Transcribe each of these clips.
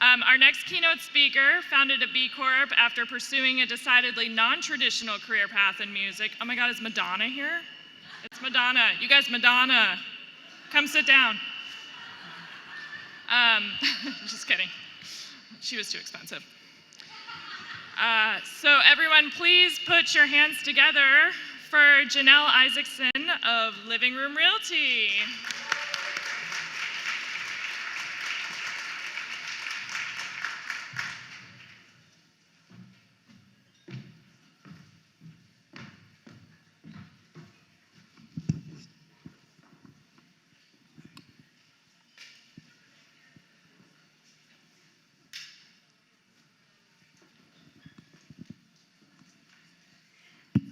Our next keynote speaker founded a B Corp after pursuing a decidedly non-traditional career path in music. Oh my God, is Madonna here? It's Madonna. You guys, Madonna, come sit down. Just kidding. She was too expensive. So everyone, please put your hands together for Jenelle Isaacson of Living Room Realty.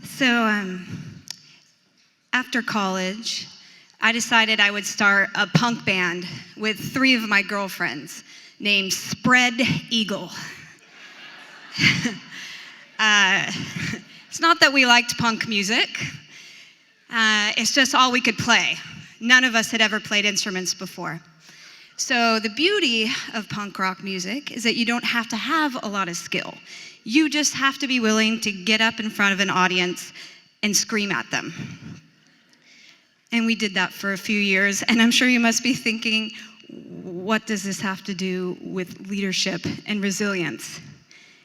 So after college, I decided I would start a punk band with 3 of my girlfriends named Spread Eagle. It's not that we liked punk music. It's just all we could play. None of us had ever played instruments before. So the beauty of punk rock music is that you don't have to have a lot of skill. You just have to be willing to get up in front of an audience and scream at them. And we did that for a few years, and I'm sure you must be thinking, what does this have to do with leadership and resilience?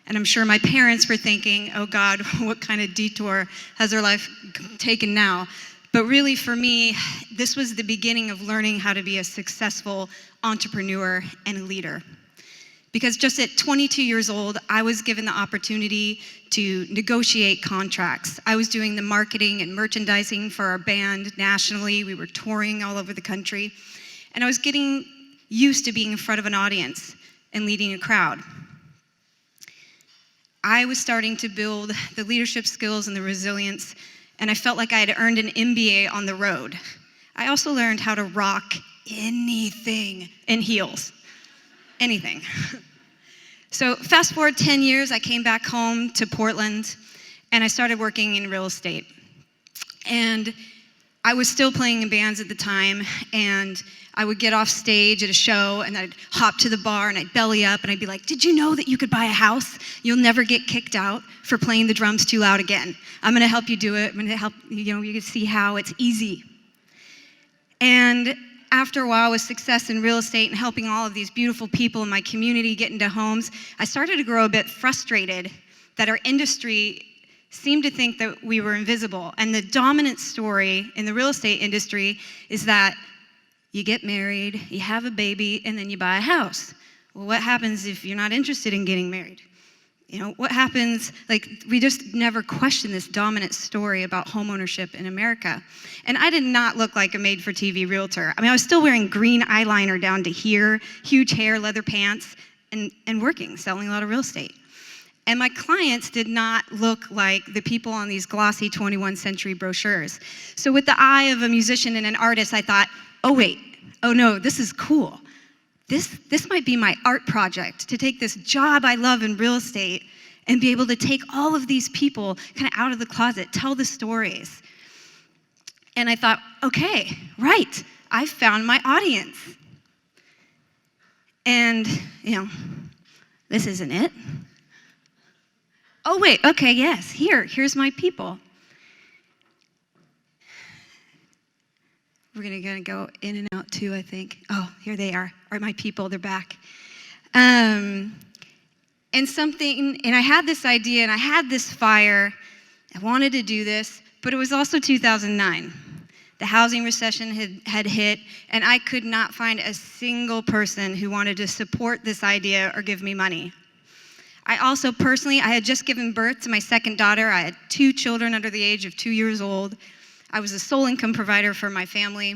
And I'm sure my parents were thinking, oh God, what kind of detour has our life taken now? But really for me, this was the beginning of learning how to be a successful entrepreneur and a leader. Because just at 22 years old, I was given the opportunity to negotiate contracts. I was doing the marketing and merchandising for our band nationally. We were touring all over the country. And I was getting used to being in front of an audience and leading a crowd. I was starting to build the leadership skills and the resilience, and I felt like I had earned an MBA on the road. I also learned how to rock anything in heels. Anything. So fast forward 10 years, I came back home to Portland and I started working in real estate. And I was still playing in bands at the time, and I would get off stage at a show and I'd hop to the bar and I'd belly up and I'd be like, did you know that you could buy a house? You'll never get kicked out for playing the drums too loud again. I'm gonna help you do it. I'm gonna help, you can see how it's easy. And after a while with success in real estate and helping all of these beautiful people in my community get into homes, I started to grow a bit frustrated that our industry seemed to think that we were invisible. And the dominant story in the real estate industry is that you get married, you have a baby, and then you buy a house. Well, what happens if you're not interested in getting married? You know, what happens, like, we just never question this dominant story about homeownership in America. And I did not look like a made-for-TV realtor. I mean, I was still wearing green eyeliner down to here, huge hair, leather pants, and working, selling a lot of real estate. And my clients did not look like the people on these glossy 21st century brochures. So with the eye of a musician and an artist, I thought, oh wait, oh no, this is cool. This might be my art project, to take this job I love in real estate and be able to take all of these people kind of out of the closet, tell the stories. And I thought, okay, right, I found my audience. And, this isn't it. Oh wait, okay, yes, here's my people. We're gonna go in and out too, I think. Oh, here they are my people, they're back. And I had this idea and I had this fire. I wanted to do this, but it was also 2009. The housing recession had hit, and I could not find a single person who wanted to support this idea or give me money. I also personally, I had just given birth to my second daughter. I had 2 children under the age of 2 years old. I was a sole income provider for my family.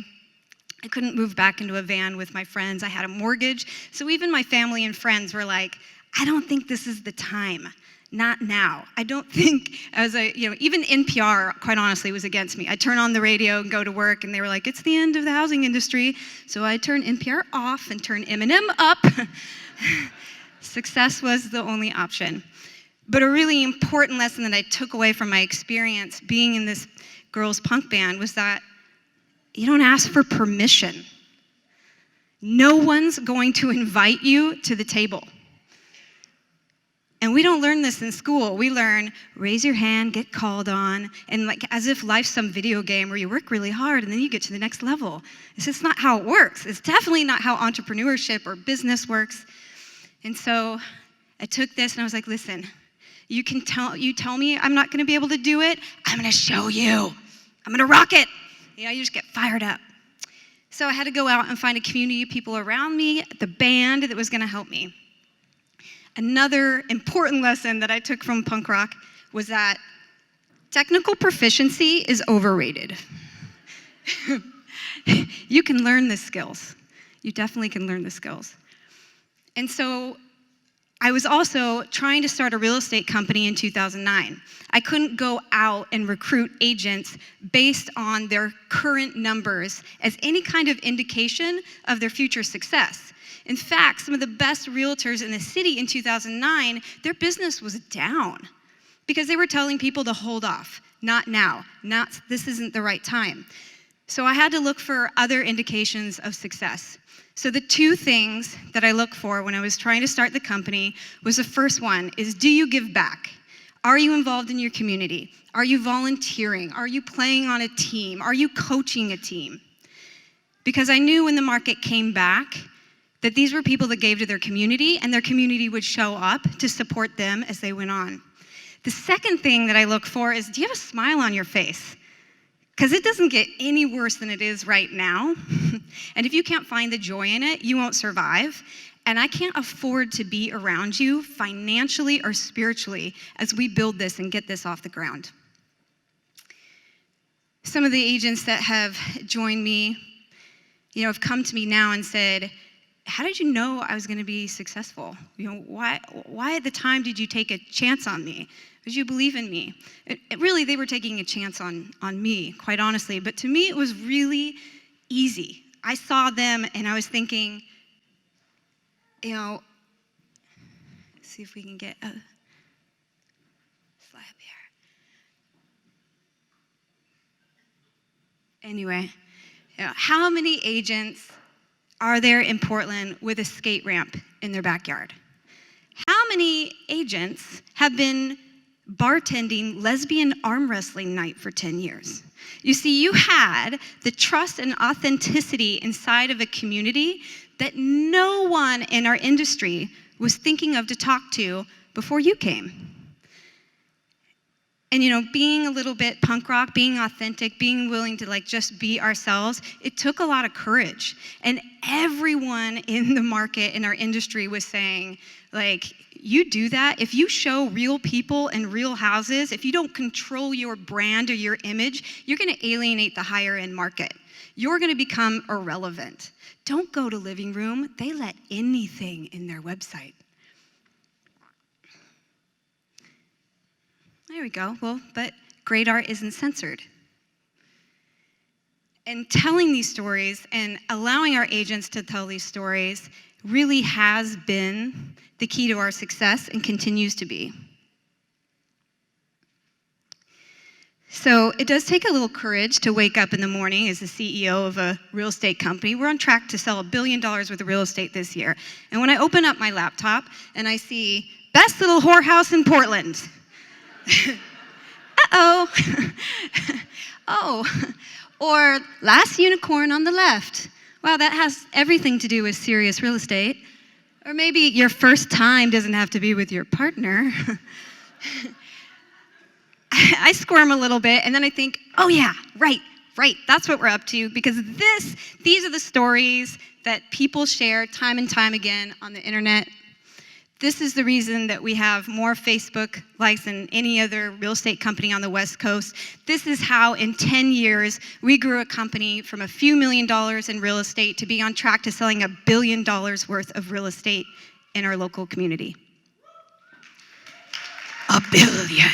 I couldn't move back into a van with my friends. I had a mortgage. So even my family and friends were like, I don't think this is the time. Not now. I don't think, even NPR, quite honestly, was against me. I'd turn on the radio and go to work, and they were like, it's the end of the housing industry. So I turned NPR off and turned Eminem up. Success was the only option. But a really important lesson that I took away from my experience being in this girls' punk band was that you don't ask for permission. No one's going to invite you to the table. And we don't learn this in school. We learn, raise your hand, get called on, and like as if life's some video game where you work really hard and then you get to the next level. It's just not how it works. It's definitely not how entrepreneurship or business works. And so I took this and I was like, listen, you tell me I'm not gonna be able to do it, I'm gonna show you. I'm gonna rock it. You just get fired up. So I had to go out and find a community of people around me, the band that was gonna help me. Another important lesson that I took from punk rock was that technical proficiency is overrated. You can learn the skills. You definitely can learn the skills. And so I was also trying to start a real estate company in 2009. I couldn't go out and recruit agents based on their current numbers as any kind of indication of their future success. In fact, some of the best realtors in the city in 2009, their business was down because they were telling people to hold off. Not now. This isn't the right time. So I had to look for other indications of success. So the two things that I looked for when I was trying to start the company was the first one is, do you give back? Are you involved in your community? Are you volunteering? Are you playing on a team? Are you coaching a team? Because I knew when the market came back that these were people that gave to their community and their community would show up to support them as they went on. The second thing that I look for is, do you have a smile on your face? Because it doesn't get any worse than it is right now. And if you can't find the joy in it, you won't survive. And I can't afford to be around you financially or spiritually as we build this and get this off the ground. Some of the agents that have joined me, have come to me now and said, how did you know I was going to be successful? Why at the time did you take a chance on me? Did you believe in me? Really, they were taking a chance on me, quite honestly. But to me, it was really easy. I saw them and I was thinking, let's see if we can get a slide up here. Anyway, how many agents are there in Portland with a skate ramp in their backyard? How many agents have been bartending lesbian arm wrestling night for 10 years? You see, you had the trust and authenticity inside of a community that no one in our industry was thinking of to talk to before you came. And being a little bit punk rock, being authentic, being willing to just be ourselves, it took a lot of courage. And everyone in the market in our industry was saying, you do that, if you show real people and real houses, if you don't control your brand or your image, you're gonna alienate the higher end market. You're gonna become irrelevant. Don't go to Living Room. They let anything in their website. There we go. Well, but great art isn't censored. And telling these stories and allowing our agents to tell these stories really has been the key to our success and continues to be. So it does take a little courage to wake up in the morning as the CEO of a real estate company. We're on track to sell $1 billion worth of real estate this year. And when I open up my laptop and I see best little whorehouse in Portland, uh-oh. Oh, or last unicorn on the left. Wow, that has everything to do with serious real estate. Or maybe your first time doesn't have to be with your partner. I squirm a little bit and then I think, oh yeah, right, that's what we're up to, because these are the stories that people share time and time again on the internet. This is the reason that we have more Facebook likes than any other real estate company on the West Coast. This is how in 10 years we grew a company from a few $1 million in real estate to be on track to selling $1 billion worth of real estate in our local community. $1 billion.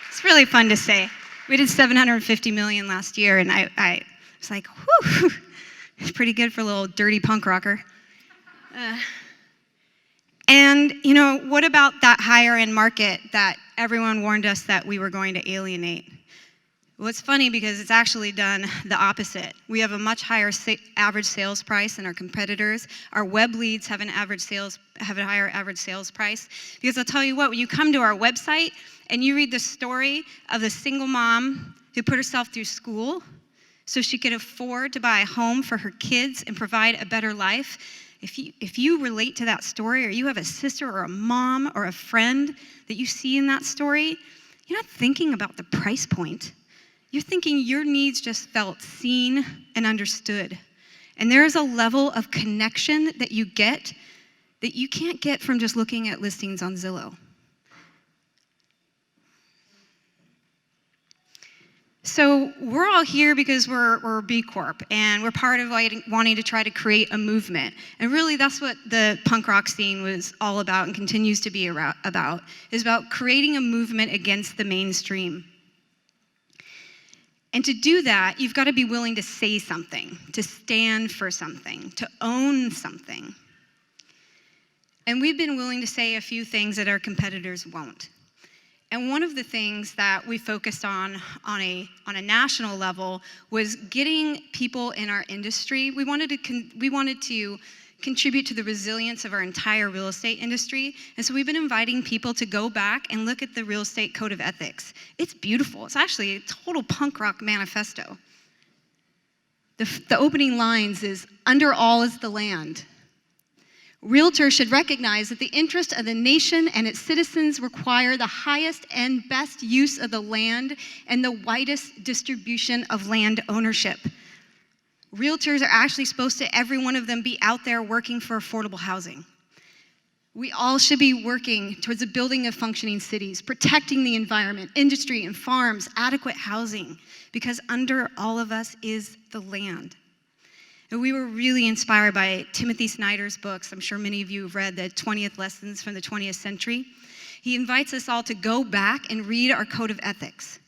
It's really fun to say. We did $750 million last year, and I was like, whew, it's pretty good for a little dirty punk rocker. And, what about that higher end market that everyone warned us that we were going to alienate? Well, it's funny because it's actually done the opposite. We have a much higher average sales price than our competitors. Our web leads have a higher average sales price. Because I'll tell you what, when you come to our website and you read the story of the single mom who put herself through school so she could afford to buy a home for her kids and provide a better life, if you relate to that story, or you have a sister or a mom or a friend that you see in that story, you're not thinking about the price point. You're thinking your needs just felt seen and understood. And there is a level of connection that you get that you can't get from just looking at listings on Zillow. So we're all here because we're B Corp, and we're part of wanting to try to create a movement. And really that's what the punk rock scene was all about and continues to be about, is about creating a movement against the mainstream. And to do that, you've got to be willing to say something, to stand for something, to own something. And we've been willing to say a few things that our competitors won't. And one of the things that we focused on a national level was getting people in our industry. We wanted to contribute to the resilience of our entire real estate industry. And so we've been inviting people to go back and look at the real estate code of ethics. It's beautiful. It's actually a total punk rock manifesto. The opening lines is, "Under all is the land. Realtors should recognize that the interest of the nation and its citizens require the highest and best use of the land and the widest distribution of land ownership. Realtors are actually supposed to, every one of them, be out there working for affordable housing. We all should be working towards the building of functioning cities, protecting the environment, industry and farms, adequate housing, because under all of us is the land." And we were really inspired by Timothy Snyder's books. I'm sure many of you have read the 20th Lessons from the 20th Century. He invites us all to go back and read our code of ethics.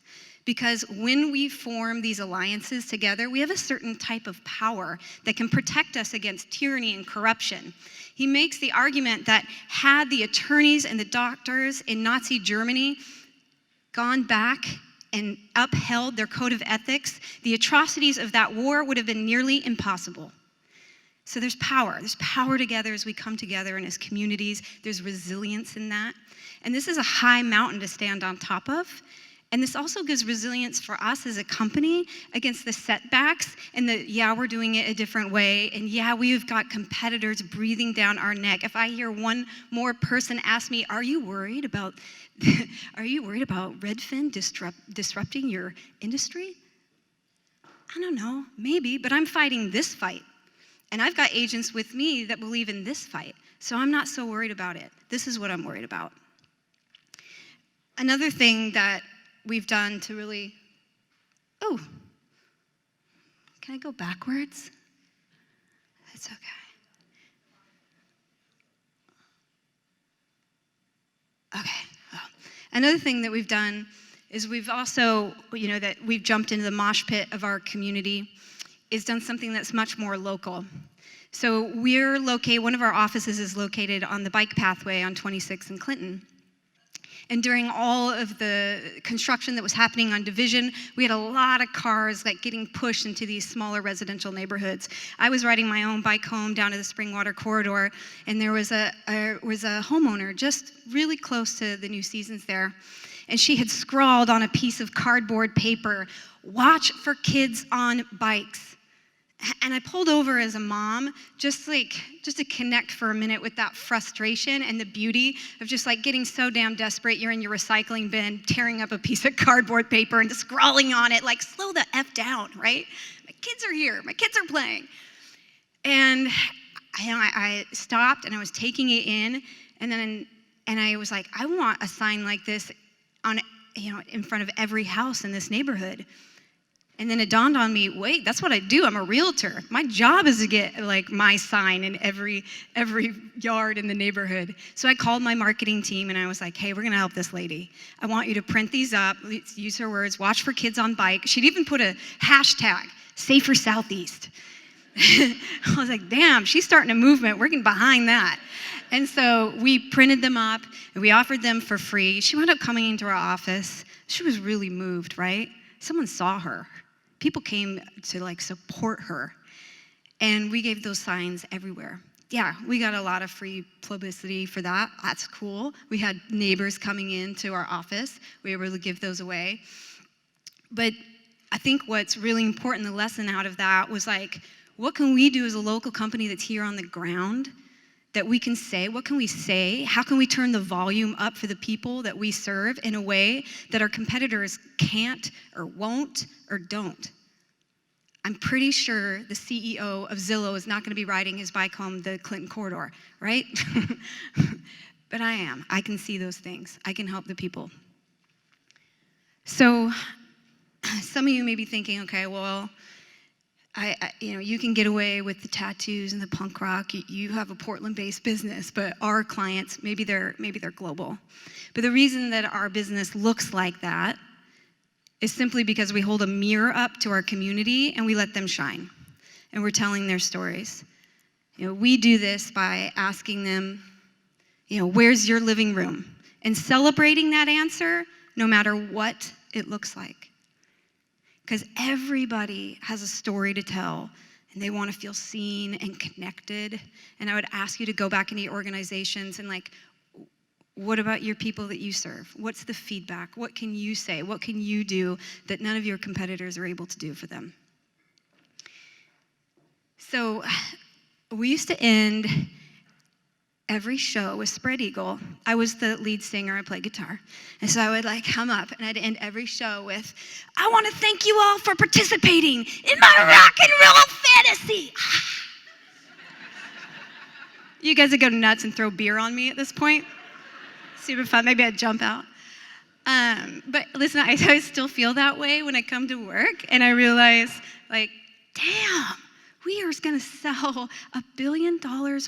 Because when we form these alliances together, we have a certain type of power that can protect us against tyranny and corruption. He makes the argument that had the attorneys and the doctors in Nazi Germany gone back and upheld their code of ethics, the atrocities of that war would have been nearly impossible. So there's power. There's power together as we come together and as communities. There's resilience in that. And this is a high mountain to stand on top of. And this also gives resilience for us as a company against the setbacks and we're doing it a different way. And we've got competitors breathing down our neck. If I hear one more person ask me, are you worried about Redfin disrupting your industry? I don't know, maybe, but I'm fighting this fight. And I've got agents with me that believe in this fight. So I'm not so worried about it. This is what I'm worried about. Another thing that we've done to really, can I go backwards? That's okay. Okay. Another thing that we've done is we've also, that we've jumped into the mosh pit of our community, is done something that's much more local. So one of our offices is located on the bike pathway on 26 in Clinton. And during all of the construction that was happening on Division, we had a lot of cars getting pushed into these smaller residential neighborhoods. I was riding my own bike home down to the Springwater corridor, and there was a homeowner just really close to the New Seasons there. And she had scrawled on a piece of cardboard paper, "Watch for kids on bikes." And I pulled over as a mom just to connect for a minute with that frustration and the beauty of just getting so damn desperate. You're in your recycling bin, tearing up a piece of cardboard paper and just scrawling on it, slow the F down, right? My kids are here, my kids are playing. And I stopped and I was taking it in, and I was like, I want a sign like this in front of every house in this neighborhood. And then it dawned on me, wait, that's what I do. I'm a realtor. My job is to get my sign in every yard in the neighborhood. So I called my marketing team and I was like, hey, we're gonna help this lady. I want you to print these up, let's use her words, watch for kids on bike. She'd even put a hashtag, Safer Southeast. I was like, damn, she's starting a movement. We're getting behind that. And so we printed them up and we offered them for free. She wound up coming into our office. She was really moved, right? someone saw her. People came to like support her. And we gave those signs everywhere. Yeah, we got a lot of free publicity for that. That's cool. We had neighbors coming into our office. We were able to give those away. But I think what's really important, the lesson out of that was like, what can we do as a local company that's here on the ground that we can say? What can we say? How can we turn the volume up for the people that we serve in a way that our competitors can't or won't or don't? I'm pretty sure the CEO of Zillow is not going to be riding his bike home the Clinton corridor, right? But I am. I can see those things. I can help the people. So some of you may be thinking, okay, well, you can get away with the tattoos and the punk rock. You have a Portland-based business, but our clients, maybe they're global. But the reason that our business looks like that is simply because we hold a mirror up to our community and we let them shine. And we're telling their stories. We do this by asking them, where's your living room? And celebrating that answer no matter what it looks like. Because everybody has a story to tell and they want to feel seen and connected. And I would ask you to go back into your organizations and what about your people that you serve? What's the feedback? What can you say? What can you do that none of your competitors are able to do for them? So we used to end every show with Spread Eagle. I was the lead singer. I played guitar. And so I would come up and I'd end every show with, I want to thank you all for participating in my rock and roll fantasy. You guys would go nuts and throw beer on me at this point. Super fun. Maybe I'd jump out. But listen, I still feel that way when I come to work, and I realize, damn, we are going to sell $1 billion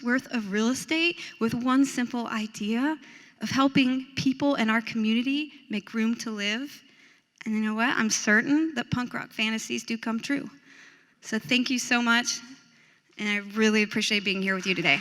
worth of real estate with one simple idea of helping people in our community make room to live. And you know what? I'm certain that punk rock fantasies do come true. So thank you so much, and I really appreciate being here with you today.